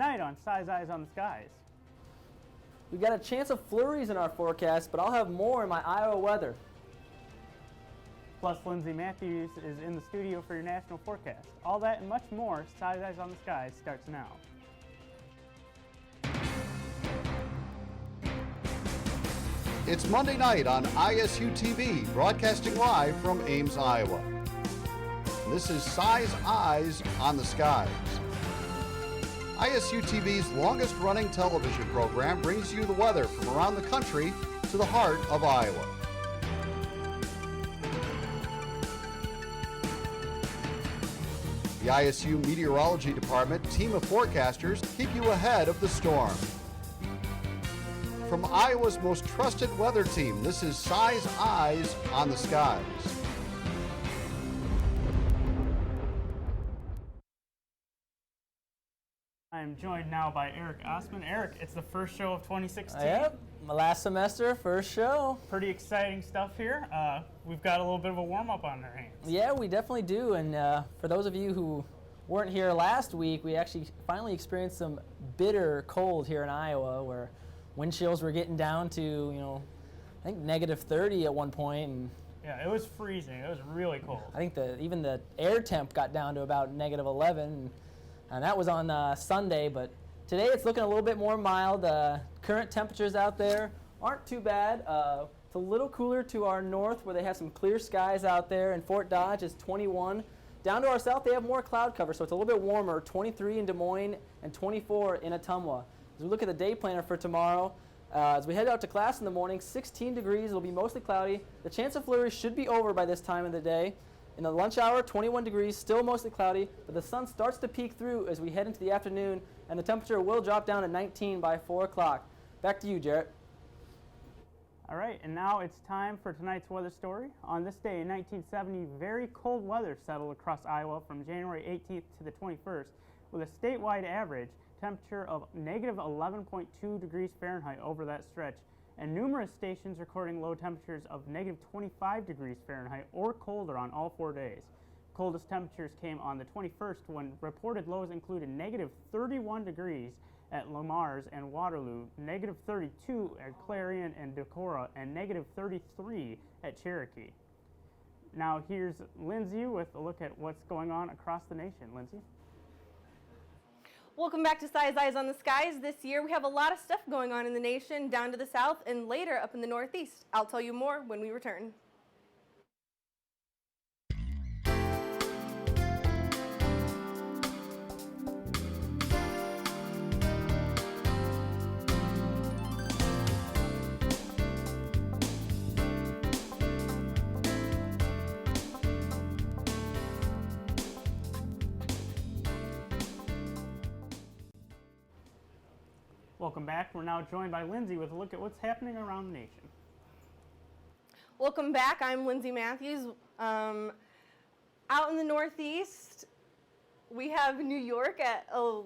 Tonight on Si's Eyes on the Skies. We got a chance of flurries in our forecast, but I'll have more in my Iowa weather. Plus, Lindsay Matthews is in the studio for your national forecast. All that and much more, Si's Eyes on the Skies starts now. It's Monday night on ISU TV, broadcasting live from Ames, Iowa. This is Si's Eyes on the Skies. ISU TV's longest-running television program brings you the weather from around the country to the heart of Iowa. The ISU Meteorology Department team of forecasters keep you ahead of the storm. From Iowa's most trusted weather team, this is Si's Eyes on the Skies. I am joined now by Eric Assmann. Eric, it's the first show of 2016. Yep, my last semester, first show. Pretty exciting stuff here. We've got a little bit of a warm-up on our hands. Yeah, we definitely do. And for those of you who weren't here last week, we actually finally experienced some bitter cold here in Iowa, where wind chills were getting down to, I think -30 at one point. And yeah, it was freezing. It was really cold. I think even the air temp got down to about -11. And that was on Sunday, but today it's looking a little bit more mild. Current temperatures out there aren't too bad. It's a little cooler to our north, where they have some clear skies out there. In Fort Dodge is 21. Down to our south, they have more cloud cover, so it's a little bit warmer, 23 in Des Moines and 24 in Ottumwa. As we look at the day planner for tomorrow, as we head out to class in the morning, 16 degrees, it'll be mostly cloudy. The chance of flurries should be over by this time of the day. In the lunch hour, 21 degrees, still mostly cloudy, but the sun starts to peek through as we head into the afternoon, and the temperature will drop down to 19 by 4 o'clock. Back to you, Jaret. All right, and now it's time for tonight's weather story. On this day in 1970, very cold weather settled across Iowa from January 18th to the 21st, with a statewide average temperature of -11.2 degrees Fahrenheit over that stretch, and numerous stations recording low temperatures of -25 degrees Fahrenheit or colder on all 4 days. Coldest temperatures came on the 21st, when reported lows included -31 degrees at Lamars and Waterloo, -32 at Clarion and Decorah, and -33 at Cherokee. Now here's Lindsay with a look at what's going on across the nation. Lindsay? Welcome back to Si's Eyes on the Skies. This year we have a lot of stuff going on in the nation, down to the south and later up in the northeast. I'll tell you more when we return. Welcome back. We're now joined by Lindsay with a look at what's happening around the nation. Welcome back. I'm Lindsay Matthews. Out in the northeast, we have New York at a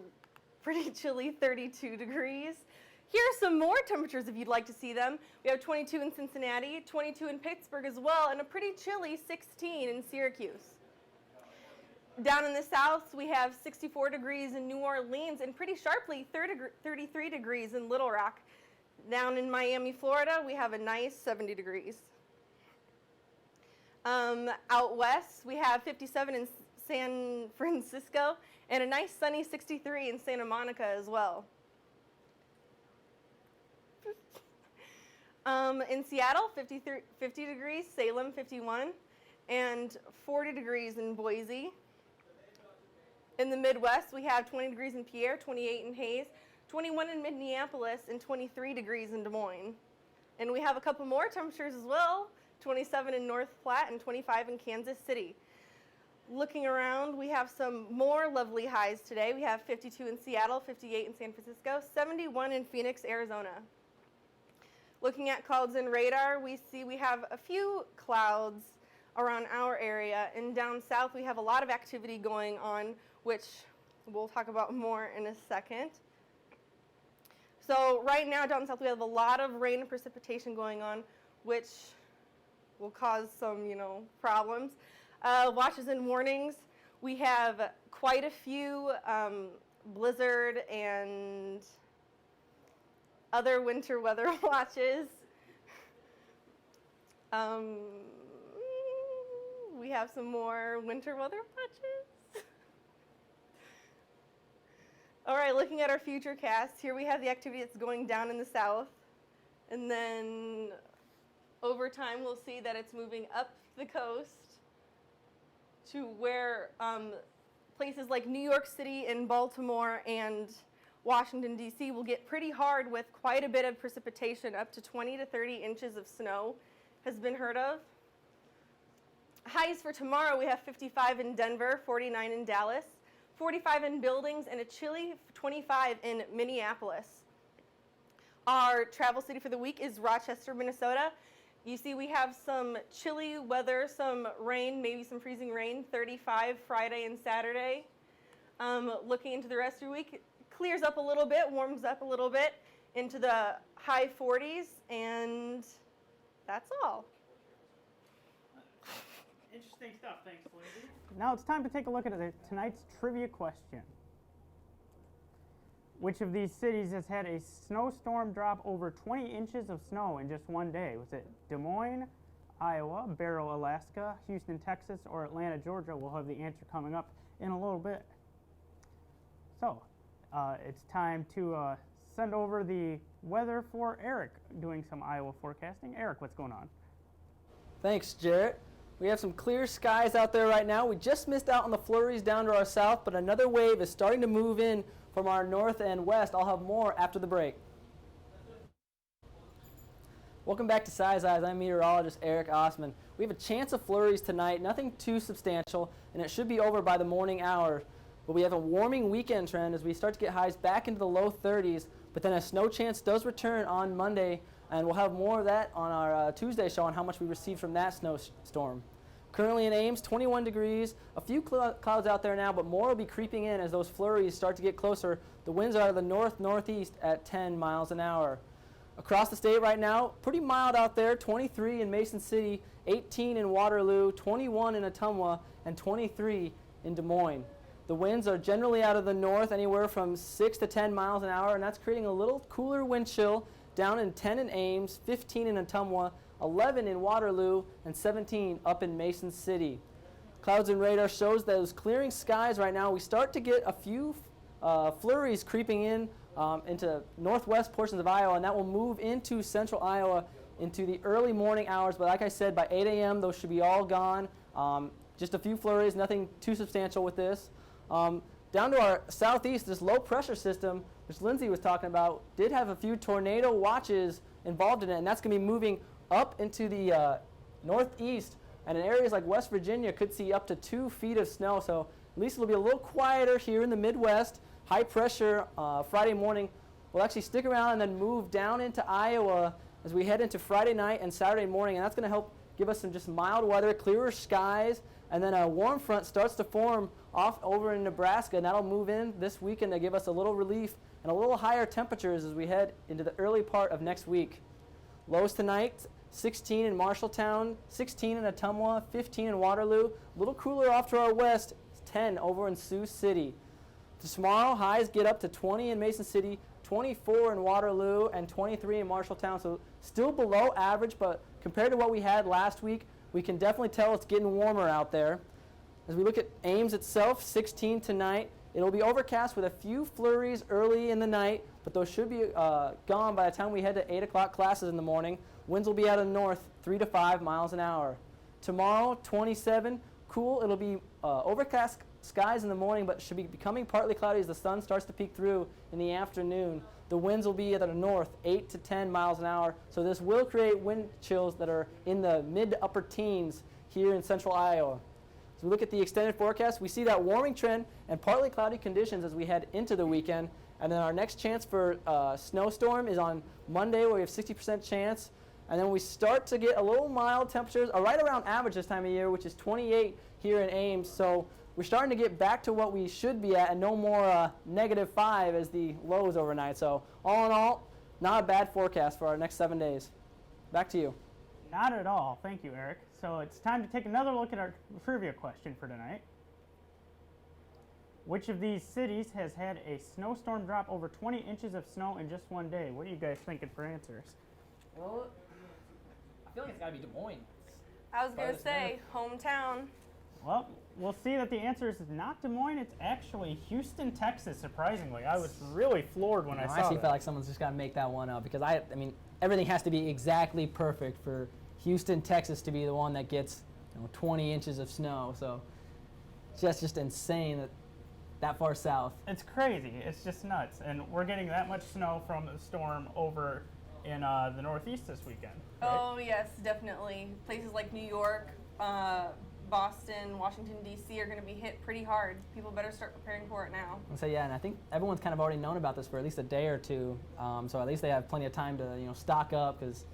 pretty chilly 32 degrees. Here are some more temperatures if you'd like to see them. We have 22 in Cincinnati, 22 in Pittsburgh as well, and a pretty chilly 16 in Syracuse. Down in the south, we have 64 degrees in New Orleans and pretty sharply 33 degrees in Little Rock. Down in Miami, Florida, we have a nice 70 degrees. Out west, we have 57 in San Francisco and a nice sunny 63 in Santa Monica as well. In Seattle, 50 degrees, Salem 51, and 40 degrees in Boise. In the Midwest, we have 20 degrees in Pierre, 28 in Hayes, 21 in Minneapolis, and 23 degrees in Des Moines. And we have a couple more temperatures as well, 27 in North Platte and 25 in Kansas City. Looking around, we have some more lovely highs today. We have 52 in Seattle, 58 in San Francisco, 71 in Phoenix, Arizona. Looking at clouds and radar, we see we have a few clouds around our area, and down south we have a lot of activity going on, which we'll talk about more in a second. So right now down south we have a lot of rain and precipitation going on, which will cause some, problems. Watches and warnings, we have quite a few blizzard and other winter weather watches. We have some more winter weather watches. All right, looking at our future cast, here we have the activity that's going down in the south. And then over time, we'll see that it's moving up the coast to where places like New York City and Baltimore and Washington, D.C. will get pretty hard with quite a bit of precipitation. Up to 20 to 30 inches of snow has been heard of. Highs for tomorrow, we have 55 in Denver, 49 in Dallas, 45 in Buildings, and a chilly 25 in Minneapolis. Our travel city for the week is Rochester, Minnesota. You see we have some chilly weather, some rain, maybe some freezing rain, 35 Friday and Saturday. Looking into the rest of the week, it clears up a little bit, warms up a little bit into the high 40s, and that's all. Interesting stuff. Thanks, Lindsay. Now it's time to take a look at tonight's trivia question. Which of these cities has had a snowstorm drop over 20 inches of snow in just one day? Was it Des Moines, Iowa, Barrow, Alaska, Houston, Texas, or Atlanta, Georgia? We'll have the answer coming up in a little bit. So, it's time to send over the weather for Eric doing some Iowa forecasting. Eric, what's going on? Thanks, Jaret. We have some clear skies out there right now. We just missed out on the flurries down to our south, but another wave is starting to move in from our north and west. I'll have more after the break. Welcome back to Size Eyes. I'm meteorologist Eric Assmann. We have a chance of flurries tonight, nothing too substantial, and it should be over by the morning hour. But we have a warming weekend trend as we start to get highs back into the low 30s, but then a snow chance does return on Monday, and we'll have more of that on our Tuesday show on how much we received from that snowstorm. Currently in Ames, 21 degrees. A few clouds out there now, but more will be creeping in as those flurries start to get closer. The winds are out of the north-northeast at 10 miles an hour. Across the state right now, pretty mild out there, 23 in Mason City, 18 in Waterloo, 21 in Ottumwa, and 23 in Des Moines. The winds are generally out of the north, anywhere from 6 to 10 miles an hour, and that's creating a little cooler wind chill down in 10 in Ames, 15 in Ottumwa, 11 in Waterloo, and 17 up in Mason City. Clouds and radar shows those clearing skies right now. We start to get a few flurries creeping in into northwest portions of Iowa, and that will move into central Iowa into the early morning hours. But like I said, by 8 a.m., those should be all gone. Just a few flurries, nothing too substantial with this. Down to our southeast, this low pressure system, which Lindsay was talking about, did have a few tornado watches involved in it, and that's going to be moving up into the northeast, and in areas like West Virginia could see up to 2 feet of snow. So at least it'll be a little quieter here in the Midwest. High pressure Friday morning will actually stick around and then move down into Iowa as we head into Friday night and Saturday morning, and that's going to help give us some just mild weather, clearer skies, and then a warm front starts to form off over in Nebraska, and that'll move in this weekend to give us a little relief and a little higher temperatures as we head into the early part of next week. Lows tonight, 16 in Marshalltown, 16 in Ottumwa, 15 in Waterloo. A little cooler off to our west, 10 over in Sioux City. Tomorrow, highs get up to 20 in Mason City, 24 in Waterloo, and 23 in Marshalltown. So still below average, but compared to what we had last week, we can definitely tell it's getting warmer out there. As we look at Ames itself, 16 tonight. It'll be overcast with a few flurries early in the night, but those should be gone by the time we head to 8 o'clock classes in the morning. Winds will be out of the north, 3 to 5 miles an hour. Tomorrow, 27, cool. It'll be overcast skies in the morning, but should be becoming partly cloudy as the sun starts to peek through in the afternoon. The winds will be at the north, 8 to 10 miles an hour. So this will create wind chills that are in the mid to upper teens here in central Iowa. As we look at the extended forecast, we see that warming trend and partly cloudy conditions as we head into the weekend. And then our next chance for snowstorm is on Monday, where we have 60% chance. And then we start to get a little mild temperatures, right around average this time of year, which is 28 here in Ames. So we're starting to get back to what we should be at and no more -5 as the lows overnight. So all in all, not a bad forecast for our next 7 days. Back to you. Not at all. Thank you, Eric. So it's time to take another look at our trivia question for tonight. Which of these cities has had a snowstorm drop over 20 inches of snow in just one day? What are you guys thinking for answers? Well, I feel like it's got to be Des Moines. I was going to say hometown. Well, we'll see that the answer is not Des Moines. It's actually Houston, Texas, surprisingly. I was really floored when I saw I actually that. felt like someone's just got to make that one up because I mean, everything has to be exactly perfect for Houston, Texas to be the one that gets 20 inches of snow. So it's just insane that far south. It's crazy. It's just nuts. And we're getting that much snow from the storm over in the Northeast this weekend. Right? Oh, yes, definitely. Places like New York, Boston, Washington, D.C. are going to be hit pretty hard. People better start preparing for it now. And so yeah, and I think everyone's kind of already known about this for at least a day or two. So at least they have plenty of time to stock up because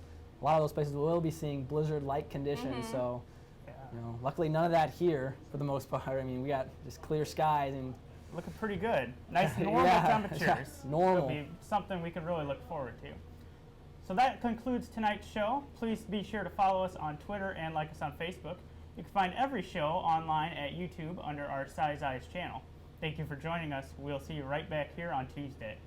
a lot of those places will be seeing blizzard-like conditions. So luckily none of that here for the most part. I mean, we got just clear skies and looking pretty good. Nice normal temperatures. Yeah, normal. It'll be something we can really look forward to. So that concludes tonight's show. Please be sure to follow us on Twitter and like us on Facebook. You can find every show online at YouTube under our Size Eyes channel. Thank you for joining us. We'll see you right back here on Tuesday.